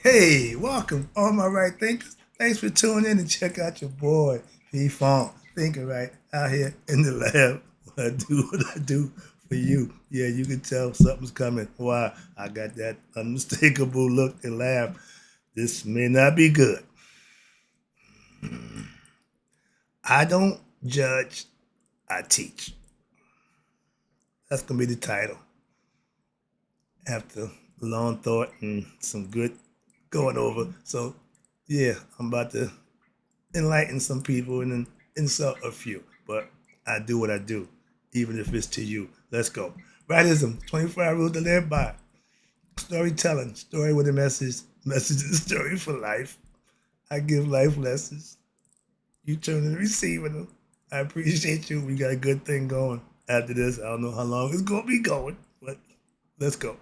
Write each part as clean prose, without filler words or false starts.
Hey, welcome, all my right thinkers. Thanks for tuning in and check out your boy, P Funk, thinking right out here in the lab. What I do for you. Yeah, you can tell something's coming. Why? I got that unmistakable look and laugh. This may not be good. I don't judge, I teach. That's gonna be the title. After long thought and some good going over. So yeah, I'm about to enlighten some people and then insult a few. But I do what I do, even if it's to you. Let's go. Rightism, 25 rules to live by. Storytelling, story with a message and story for life. I give life lessons. You turn and receiving them. I appreciate you. We got a good thing going. After this, I don't know how long it's going to be going, but let's go.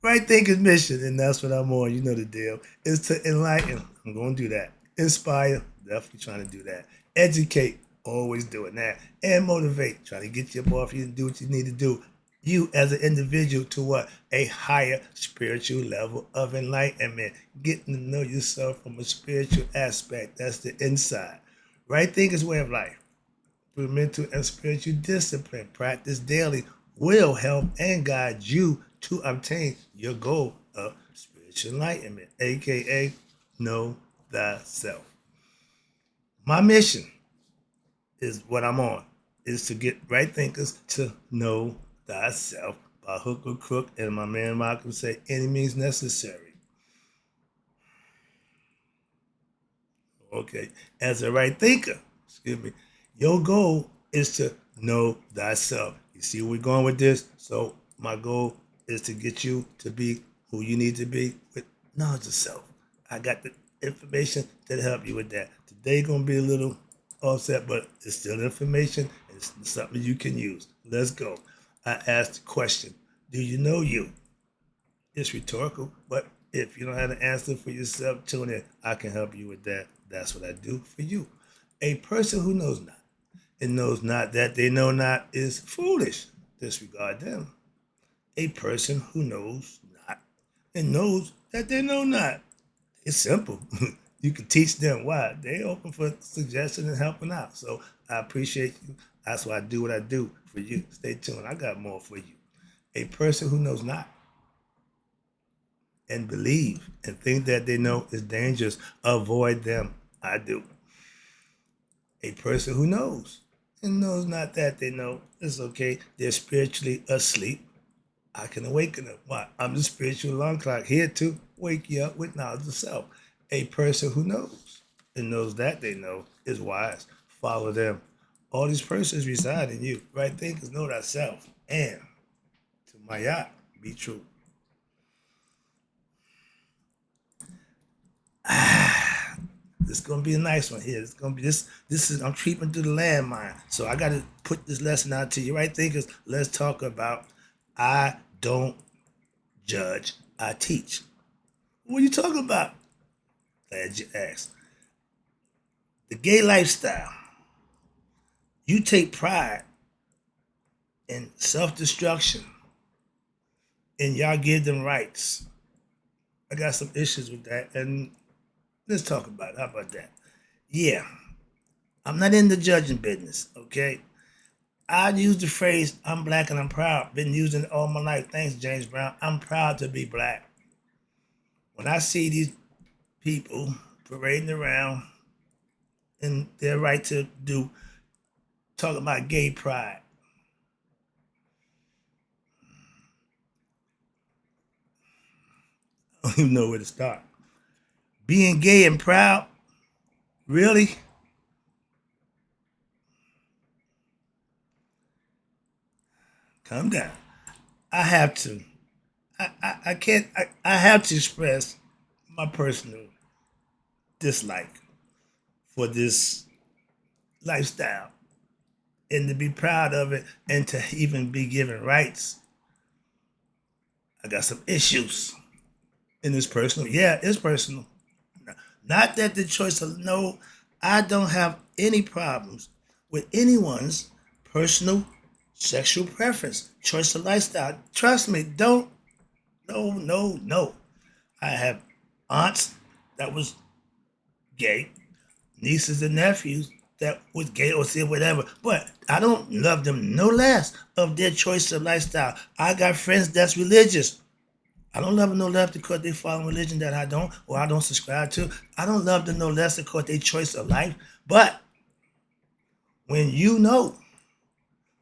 Right thinking mission, and that's what I'm on. You know the deal. Is to enlighten. I'm going to do that. Inspire. Definitely trying to do that. Educate. Always doing that. And motivate. Trying to get you up off you and do what you need to do. You as an individual to what? A higher spiritual level of enlightenment. Getting to know yourself from a spiritual aspect. That's the inside. Right thinking is way of life through mental and spiritual discipline, practice daily will help and guide you to obtain your goal of spiritual enlightenment, aka know thyself. My mission is what I'm on, is to get right thinkers to know thyself by hook or crook, and my man Malcolm say any means necessary. Okay, as a right thinker, excuse me, your goal is to know thyself. You see where we're going with this? So my goal is to get you to be who you need to be with knowledge of self. I got the information that help you with that. Today gonna be a little offset, but it's still information and it's something you can use. Let's go. I asked the question, do you know you? It's rhetorical, but if you don't have an answer for yourself, tune in. I can help you with that. That's what I do for you. A person who knows not and knows not that they know not is foolish. Disregard them. A person who knows not and knows that they know not. It's simple. You can teach them why. They open for suggestion and helping out. So I appreciate you. That's why I do what I do for you. Stay tuned. I got more for you. A person who knows not and believe and think that they know is dangerous, avoid them. I do. A person who knows and knows not that they know it's okay. They're spiritually asleep. I can awaken them. Why? I'm the spiritual alarm clock here to wake you up with knowledge of self. A person who knows and knows that they know is wise. Follow them. All these persons reside in you. Right thinkers know thyself. And to my yacht, be true. This is gonna be a nice one here. It's gonna be this. This is I'm creeping through the landmine, so I got to put this lesson out to you, right, thinkers. Let's talk about. I don't judge. I teach. What are you talking about? Glad you asked. The gay lifestyle. You take pride in self-destruction, and y'all give them rights. I got some issues with that, and let's talk about it. How about that? Yeah, I'm not in the judging business. Okay, I use the phrase "I'm black and I'm proud." Been using it all my life. Thanks, James Brown. I'm proud to be black. When I see these people parading around and their right to do talk about gay pride, I don't even know where to start. Being gay and proud, really? Calm down. I have to. I can't. I have to express my personal dislike for this lifestyle and to be proud of it and to even be given rights. I got some issues in this personal. Yeah, it's personal. Not that the choice of no, I don't have any problems with anyone's personal sexual preference, choice of lifestyle. Trust me, don't no. I have aunts that was gay, nieces and nephews that was gay or said whatever, but I don't love them no less of their choice of lifestyle. I got friends that's religious. I don't love them no less because they follow religion that I don't or I don't subscribe to. I don't love them no less because they choice of life. But when you know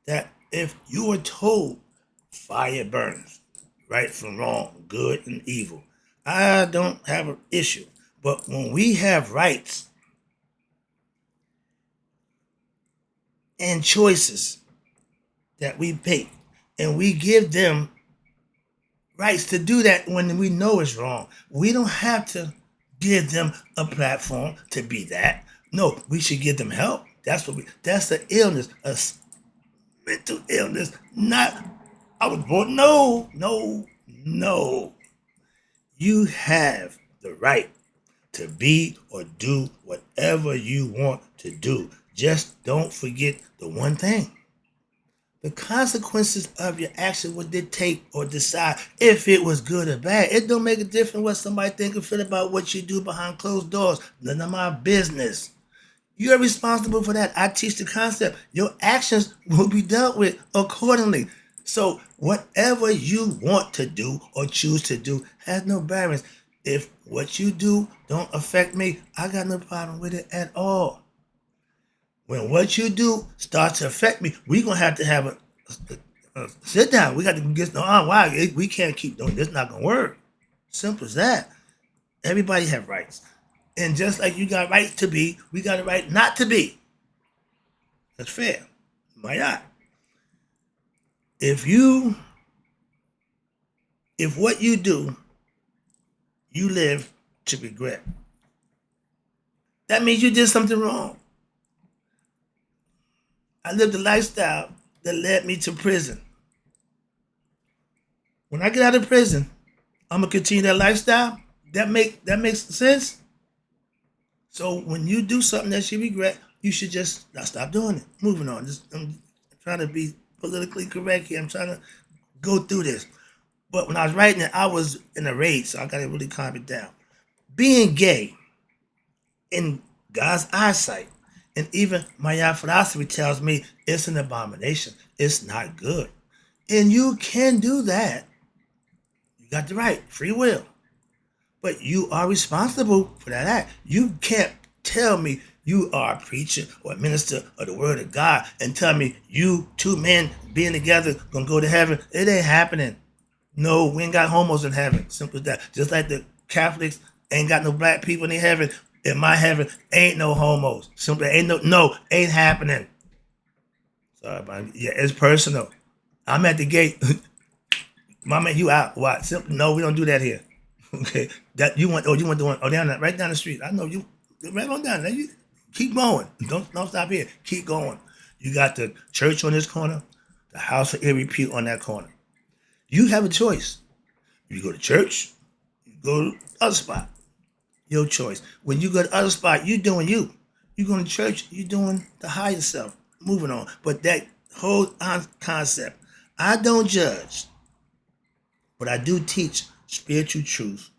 that if you were told fire burns, right from wrong, good and evil, I don't have an issue. But when we have rights and choices that we make, and we give them rights to do that when we know it's wrong, we don't have to give them a platform to be that. No, we should give them help. That's the illness, a mental illness, not, I was born, no. You have the right to be or do whatever you want to do. Just don't forget the one thing. The consequences of your action will dictate or decide if it was good or bad. It don't make a difference what somebody think or feel about what you do behind closed doors. None of my business. You're responsible for that. I teach the concept. Your actions will be dealt with accordingly. So whatever you want to do or choose to do has no bearings. If what you do don't affect me, I got no problem with it at all. When what you do starts to affect me, we're going to have a sit down. We got to get why we can't keep doing this. It's not going to work. Simple as that. Everybody have rights. And just like you got right to be, we got a right not to be. That's fair. My God. If what you do, you live to regret, that means you did something wrong. I lived a lifestyle that led me to prison. When I get out of prison, I'm gonna continue that lifestyle. That makes sense. So when you do something that you regret, you should just not stop doing it. Moving on. I'm trying to be politically correct here. I'm trying to go through this. But when I was writing it, I was in a rage, so I got to really calm it down. Being gay in God's eyesight, and even my philosophy tells me it's an abomination. It's not good. And you can do that. You got the right, free will. But you are responsible for that act. You can't tell me you are a preacher or a minister of the word of God and tell me you two men being together gonna go to heaven. It ain't happening. No, we ain't got homos in heaven. Simple as that. Just like the Catholics ain't got no black people in their heaven. In my heaven, ain't no homos. Simply ain't happening. Sorry, but yeah, it's personal. I'm at the gate. My man, you out. What? Simple. No, we don't do that here. Okay. That you want the one right down the street. I know you right on down there. You keep going. Don't stop here. Keep going. You got the church on this corner, the house of every pew on that corner. You have a choice. You go to church, you go to the other spot. Your choice. When you go to the other spot, you doing you. You going to church, you doing the higher self. Moving on. But that whole concept, I don't judge, but I do teach spiritual truth.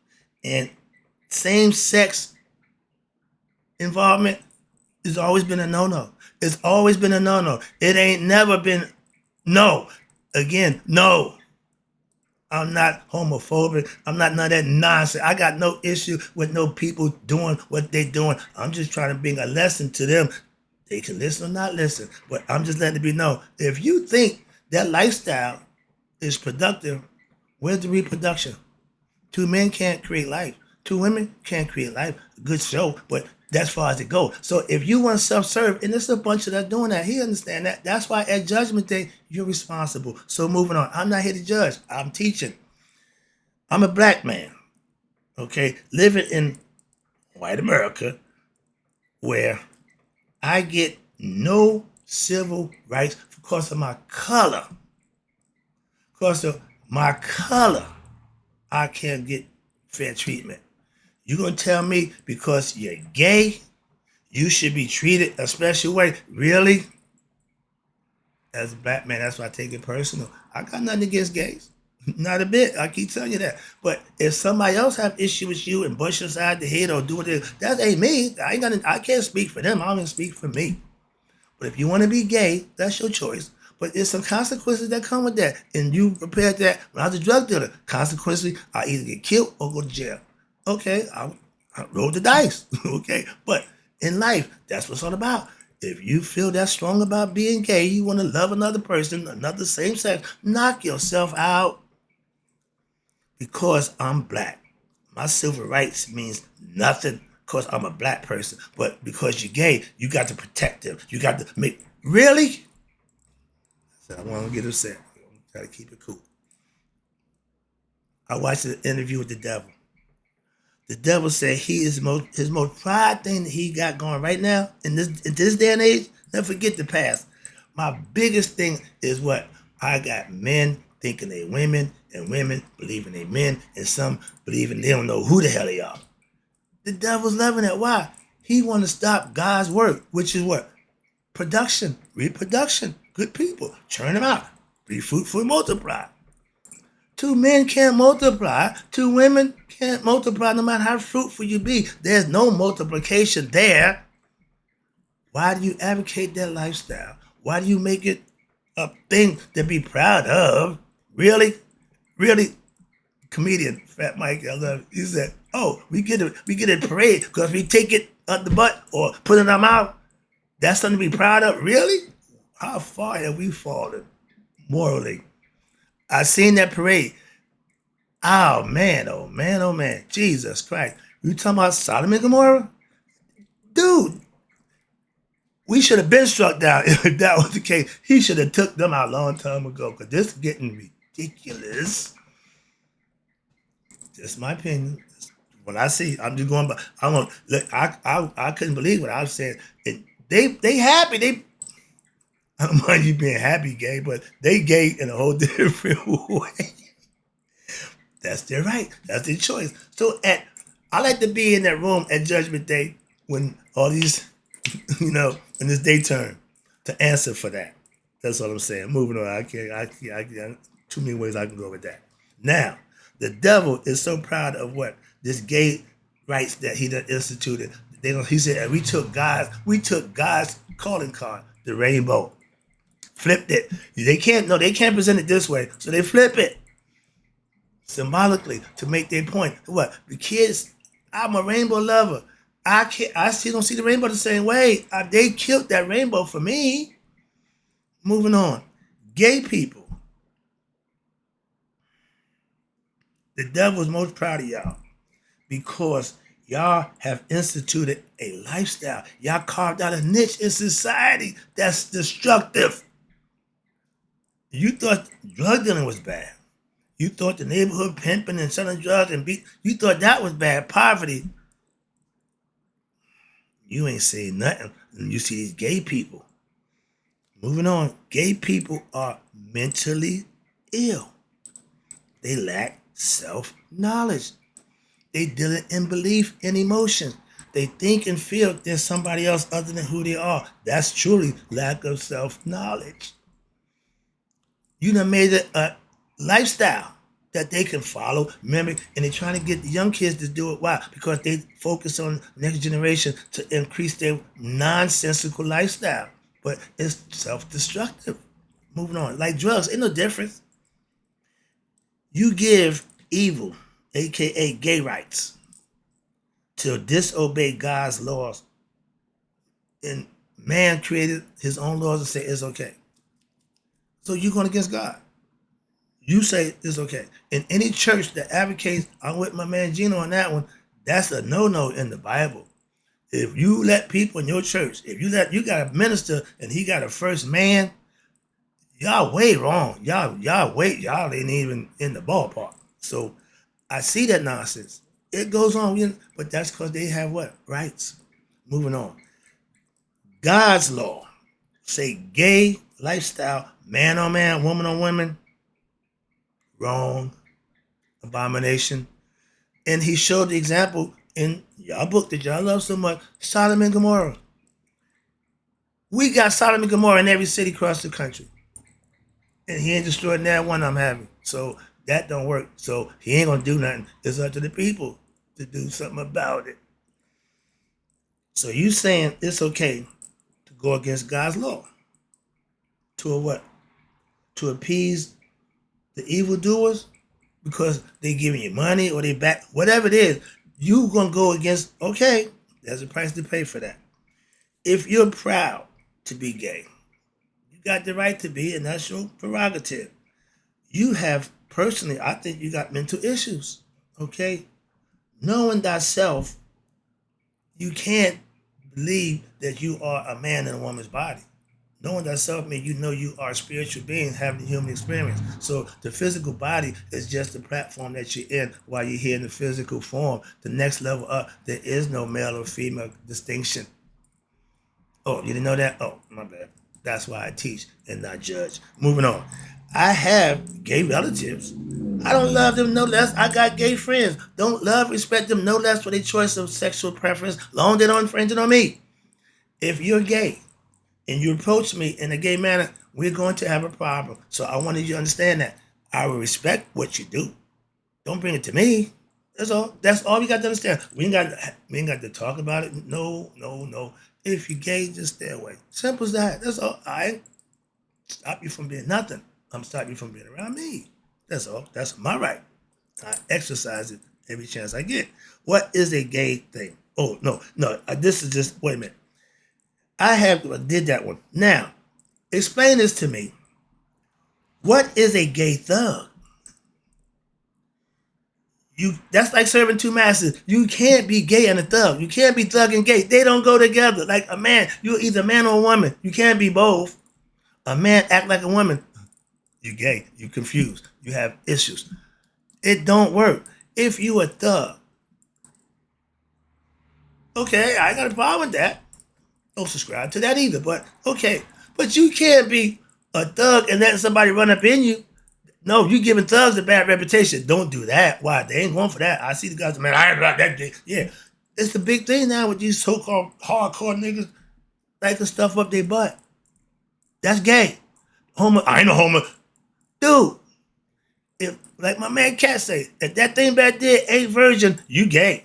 And same-sex involvement has always been a no-no. It's always been a no-no. It ain't never been no. Again, no. I'm not homophobic. I'm not none of that nonsense. I got no issue with no people doing what they doing. I'm just trying to bring a lesson to them. They can listen or not listen, but I'm just letting it be known. If you think that lifestyle is productive, where's the reproduction? Two men can't create life. Two women can't create life. A good show, but that's far as it goes. So if you want to self-serve, and there's a bunch of that doing that, he understand that. That's why at Judgment Day, you're responsible. So moving on. I'm not here to judge. I'm teaching. I'm a black man, okay, living in white America where I get no civil rights because of my color. Because of my color, I can't get fair treatment. You're going to tell me because you're gay, you should be treated a special way? Really? As a black man, that's why I take it personal. I got nothing against gays. Not a bit. I keep telling you that. But if somebody else have issue with you and bush inside the head or do it, that ain't me. I can't speak for them. I don't even speak for me. But if you want to be gay, that's your choice. But there's some consequences that come with that. And you prepared that. When I was a drug dealer, consequently, I either get killed or go to jail. Okay, I rolled the dice. Okay, but in life, that's what it's all about. If you feel that strong about being gay, you want to love another person, another same sex, knock yourself out because I'm black. My civil rights means nothing because I'm a black person. But because you're gay, you got to protect them. You got to make, really? So I want to get upset. I'm try to keep it cool. I watched an interview with the devil. The devil said he is his most pride thing that he got going right now in this day and age. Never forget the past. My biggest thing is what I got men thinking they women and women believing they men and some believing they don't know who the hell they are. The devil's loving it. Why? He want to stop God's work, which is what? Production, reproduction, good people. Churn them out. Be fruitful and multiply. Two men can't multiply. Two women can't multiply no matter how fruitful you be. There's no multiplication there. Why do you advocate that lifestyle? Why do you make it a thing to be proud of? Really? Really? Comedian, Fat Mike, I love it. He said, oh, we get a parade because we take it up the butt or put it in our mouth. That's something to be proud of? Really? How far have we fallen morally? I seen that parade. Oh man, oh man, oh man. Jesus Christ. You talking about Sodom and Gomorrah? Dude, we should have been struck down if that was the case. He should have took them out a long time ago because this is getting ridiculous. Just my opinion. When I see, I'm just going by. I'm gonna look. I couldn't believe what I was saying. They happy. I don't mind you being happy, gay, but they gay in a whole different way. That's their right. That's their choice. So I like to be in that room at Judgment Day when all these, when this day turn to answer for that. That's what I'm saying. Moving on. I can't. Too many ways I can go with that. Now, the devil is so proud of what this gay rights that he done instituted. He said we took God's calling card, the rainbow, flipped it. They can't present it this way, so they flip it symbolically to make their point. What the kids? I'm a rainbow lover. I still don't see the rainbow the same way. They killed that rainbow for me. Moving on, gay people. The devil's most proud of y'all because y'all have instituted a lifestyle. Y'all carved out a niche in society that's destructive. You thought drug dealing was bad. You thought the neighborhood pimping and selling drugs you thought that was bad. Poverty. You ain't saying nothing. And you see these gay people. Moving on. Gay people are mentally ill. They lack self-knowledge. They deal in belief and emotion. They think and feel there's somebody else other than who they are. That's truly lack of self-knowledge. You done made it a lifestyle that they can follow, mimic, and they're trying to get the young kids to do it. Why? Because they focus on the next generation to increase their nonsensical lifestyle. But it's self-destructive. Moving on. Like drugs, ain't no difference. You give evil, aka gay rights, to disobey God's laws. And man created his own laws and say it's okay. So you're going against God. You say it's okay. In any church that advocates, I'm with my man Gino on that one, that's a no-no in the Bible. If you let people in your church, if you got a minister and he got a first man, y'all way wrong. Y'all ain't even in the ballpark. So I see that nonsense. It goes on, but that's because they have what? Rights. Moving on. God's law say gay lifestyle, man on man, woman on woman, wrong, abomination. And he showed the example in y'all book that y'all love so much, Sodom and Gomorrah. We got Sodom and Gomorrah in every city across the country. And he ain't destroyed that one I'm having. So That don't work. So he ain't gonna do nothing. It's up to the people to do something about it. So you saying it's okay to go against God's law? To a what? To appease the evildoers? Because they giving you money or they back, whatever it is, you gonna go against, okay, there's a price to pay for that. If you're proud to be gay, you got the right to be, and that's your prerogative. You have, personally, I think you got mental issues, okay? Knowing thyself, you can't believe that you are a man in a woman's body. Knowing thyself means you know you are a spiritual being having a human experience. So the physical body is just the platform that you're in while you're here in the physical form. The next level up, there is no male or female distinction. Oh, you didn't know that? Oh, my bad. That's why I teach and not judge. Moving on. I have gay relatives. I don't love them no less. I got gay friends. Don't love, respect them no less for their choice of sexual preference, long as they don't infringe on me. If you're gay and you approach me in a gay manner, we're going to have a problem. So I wanted you to understand that. I will respect what you do. Don't bring it to me. That's all. That's all we got to understand. We ain't got to talk about it. No, no, no. If you're gay, just stay away. Simple as that. That's all. I ain't stop you from being nothing. I'm stopping you from being around me. That's all. That's my right. I exercise it every chance I get. What is a gay thing? Oh, no, no. This is just, wait a minute. I did that one. Now, explain this to me. What is a gay thug? That's like serving two masters. You can't be gay and a thug. You can't be thug and gay. They don't go together. Like a man, you're either a man or a woman. You can't be both. A man act like a woman. You're gay. You're confused. You have issues. It don't work. If you a thug, okay, I ain't got a problem with that. Don't subscribe to that either. But okay, but you can't be a thug and letting somebody run up in you. No, you giving thugs a bad reputation. Don't do that. Why? They ain't going for that. I see the guys, man, I ain't about that thing. Yeah. It's the big thing now with these so-called hardcore niggas liking stuff up their butt. That's gay. I ain't no homo. Dude, if, like my man Cat say, if that thing back there ain't virgin, you gay.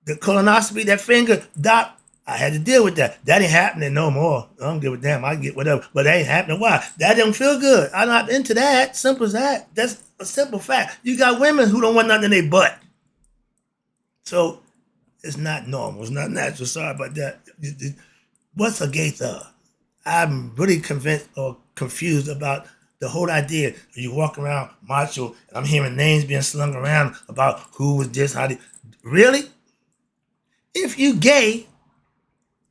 The colonoscopy, that finger, doc, I had to deal with that. That ain't happening no more. I don't give a damn. I get whatever. But that ain't happening. Why? That don't feel good. I'm not into that. Simple as that. That's a simple fact. You got women who don't want nothing in their butt. So it's not normal. It's not natural. Sorry about that. What's a gay thug? I'm really convinced or confused about the whole idea. You walk around macho, and I'm hearing names being slung around about who was this, how they. Really? If you gay,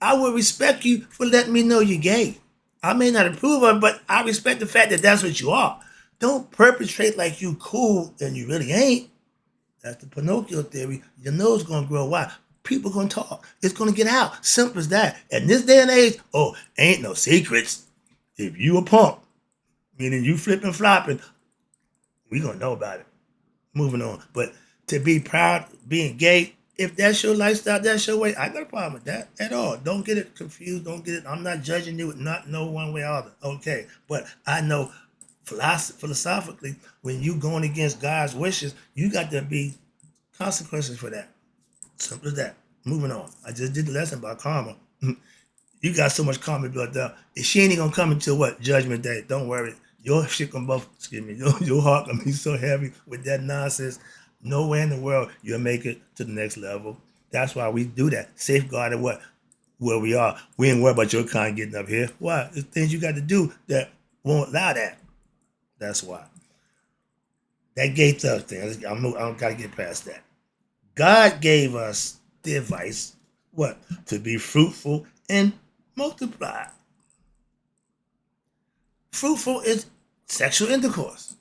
I would respect you for letting me know you're gay. I may not approve of it, but I respect the fact that that's what you are. Don't perpetrate like you cool and you really ain't. That's the Pinocchio theory. Your nose gonna grow. Why? People gonna talk. It's gonna get out. Simple as that. In this day and age, oh, ain't no secrets. If you a punk, meaning you flipping flopping, we gonna know about it. Moving on. But to be proud, being gay, if that's your lifestyle, that's your way, I got a problem with that at all. Don't get it confused. Don't get it. I'm not judging you, not no one way or other. Okay. But I know philosophically, when you going against God's wishes, you got to be consequences for that. Simple as that. Moving on. I just did the lesson about karma. You got so much karma built up. She ain't even gonna come until what? Judgment Day. Don't worry. Your shit gonna both, excuse me, your heart gonna be so heavy with that nonsense. Nowhere in the world you'll make it to the next level. That's why we do that. Safeguarding what? Where we are. We ain't worried about your kind getting up here. Why? There's things you got to do that won't allow that. That's why. That gay thug thing, I don't gotta get past that. God gave us the advice, what? To be fruitful and multiply. Fruitful is sexual intercourse.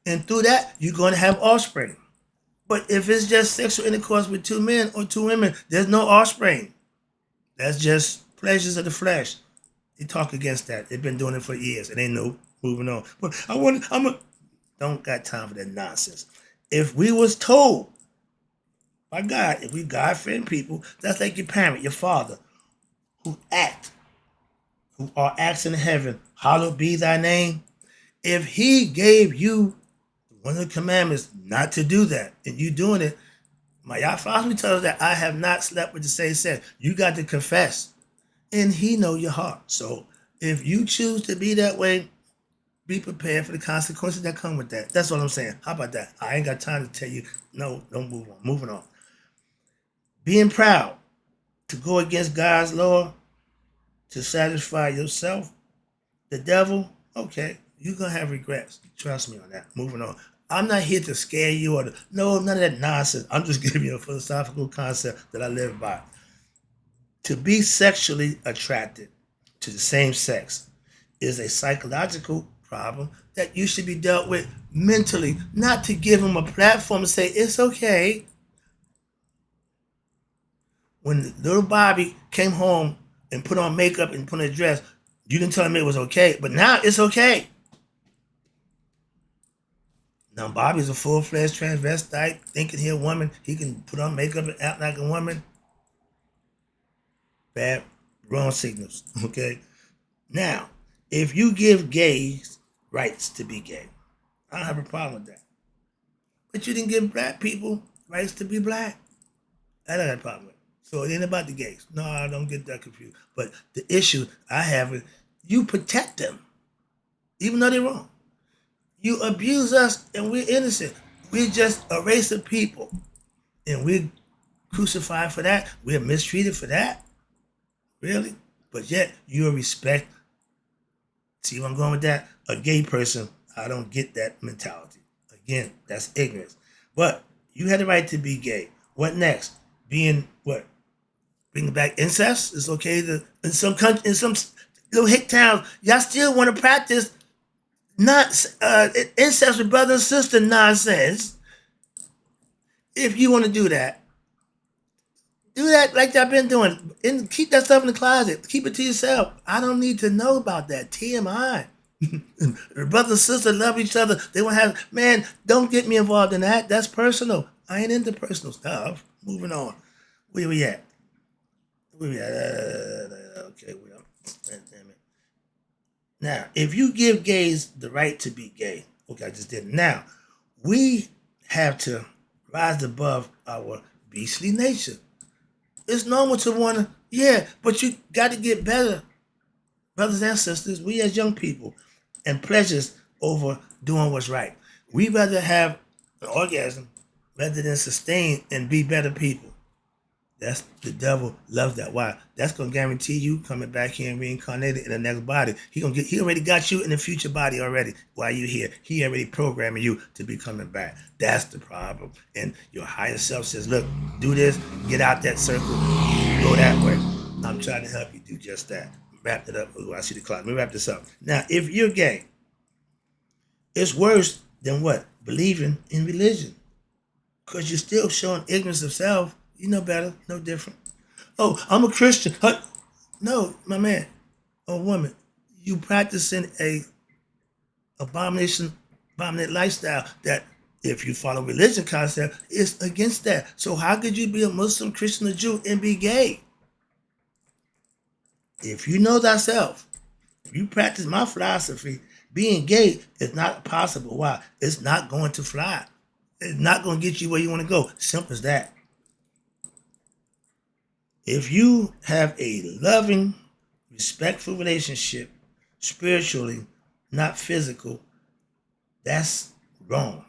And through that, you're going to have offspring. But if it's just sexual intercourse with two men or two women, there's no offspring. That's just pleasures of the flesh. They talk against that. They've been doing it for years. It ain't no moving on. But don't got time for that nonsense. If we was told by God, if we God-fearing people, that's like your parent, your father, who are acts in heaven, hallowed be thy name. If he gave you one of the commandments not to do that, and you doing it, my philosophy tells us that I have not slept with the same sex. You got to confess, and he know your heart. So if you choose to be that way, be prepared for the consequences that come with that. That's what I'm saying. How about that? I ain't got time to tell you, no, don't move on. Moving on. Being proud to go against God's law to satisfy yourself, the devil, okay, you're going to have regrets. Trust me on that. Moving on. I'm not here to scare you no, none of that nonsense. I'm just giving you a philosophical concept that I live by. To be sexually attracted to the same sex is a psychological problem that you should be dealt with mentally, not to give them a platform and say, it's okay. When little Bobby came home and put on makeup and put on a dress, you didn't tell him it was okay, but now it's okay. Now Bobby's a full-fledged transvestite, thinking he's a woman. He can put on makeup and act like a woman. Bad, wrong signals, okay? Now, if you give gays rights to be gay, I don't have a problem with that. But you didn't give black people rights to be black. I don't have a problem with it. So it ain't about the gays. No, I don't get that confused. But the issue I have is you protect them, even though they're wrong. You abuse us and we're innocent. We're just a race of people. And we're crucified for that. We're mistreated for that. Really? But yet you respect. See where I'm going with that? A gay person, I don't get that mentality. Again, that's ignorance. But you had the right to be gay. What next? Being what? Bringing back incest? It's okay to in some country, in some little hick towns, y'all still want to practice not incest with brother and sister nonsense. If you want to do that like y'all been doing, and keep that stuff in the closet. Keep it to yourself. I don't need to know about that. TMI. Brother and sister love each other. They want to have, man, don't get me involved in that. That's personal. I ain't into personal stuff. Moving on. Where we at? Okay, we are. Damn it. Now, if you give gays the right to be gay, okay, I just did it. Now, we have to rise above our beastly nature. It's normal to want to, yeah, but you got to get better, brothers and sisters, we as young people, and pleasures over doing what's right. We rather have an orgasm rather than sustain and be better people. That's the devil loves that. Why? That's gonna guarantee you coming back here and reincarnated in the next body. He already got you in the future body already. While you here, he already programming you to be coming back. That's the problem. And your higher self says, look, do this, get out that circle, go that way. I'm trying to help you do just that. Wrap it up. Ooh, I see the clock. Let me wrap this up. Now, if you're gay, it's worse than what? Believing in religion. Because you're still showing ignorance of self. You know better, no different. Oh, I'm a Christian. No, my man or woman, you practicing a abominant lifestyle that if you follow religion concept, it's against that. So how could you be a Muslim, Christian, or Jew and be gay? If you know thyself, if you practice my philosophy, being gay is not possible. Why? It's not going to fly. It's not going to get you where you want to go. Simple as that. If you have a loving, respectful relationship, spiritually, not physical, that's wrong.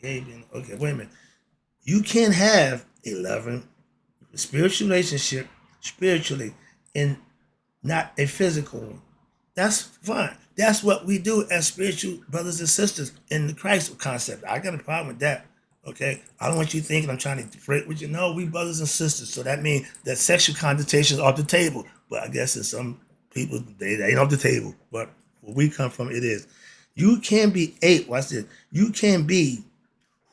Okay, wait a minute. You can have a loving, spiritual relationship, spiritually, and not a physical one. That's fine. That's what we do as spiritual brothers and sisters in the Christ concept. I got a problem with that. Okay, I don't want you thinking I'm trying to break with you. No, we brothers and sisters. So that means that sexual connotations are off the table. But I guess in some people they ain't off the table. But where we come from, it is. You can be watch this. You can be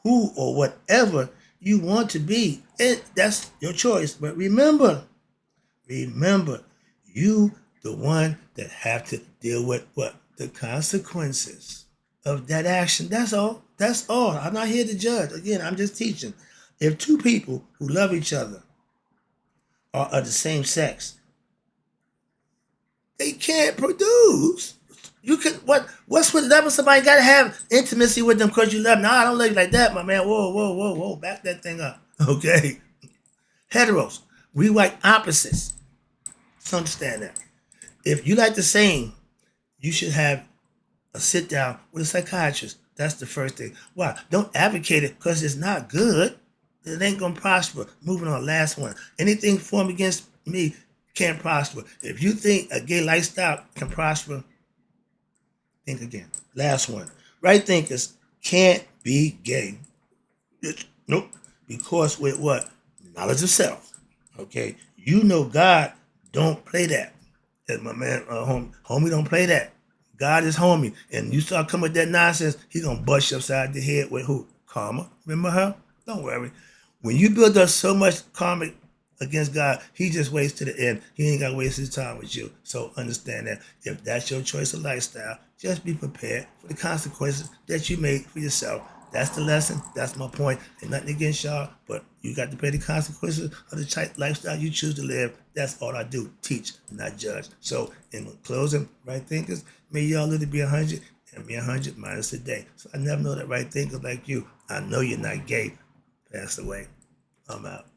who or whatever you want to be. And that's your choice. But remember, you the one that have to deal with what? The consequences of that action. That's all. That's all. I'm not here to judge. Again, I'm just teaching. If two people who love each other are of the same sex, They can't produce. You can what's with loving somebody? You gotta have intimacy with them because you love them. No, I don't love you like that, my man. Whoa, whoa, whoa, whoa. Back that thing up. Okay. Heteros. We like opposites. Just understand that. If you like to sing, you should have a sit down with a psychiatrist. That's the first thing. Why? Don't advocate it because it's not good. It ain't gonna prosper. Moving on, last one. Anything formed against me can't prosper. If you think a gay lifestyle can prosper, think again. Last one. Right thinkers can't be gay. Nope. Because with what? Knowledge of self. Okay. You know God don't play that. As my man, homie don't play that. God is homie. And you start coming with that nonsense, he gonna bust you upside the head with who? Karma. Remember her? Don't worry. When you build up so much karma against God, he just waits to the end. He ain't got to waste his time with you. So understand that if that's your choice of lifestyle, just be prepared for the consequences that you make for yourself. That's the lesson. That's my point. And nothing against y'all, but you got to pay the consequences of the type lifestyle you choose to live. That's all I do. Teach, not judge. So in closing, right thinkers, may y'all live to be 100 and be 100 minus a day. So I never know that right thinkers like you. I know you're not gay. Passed away. I'm out.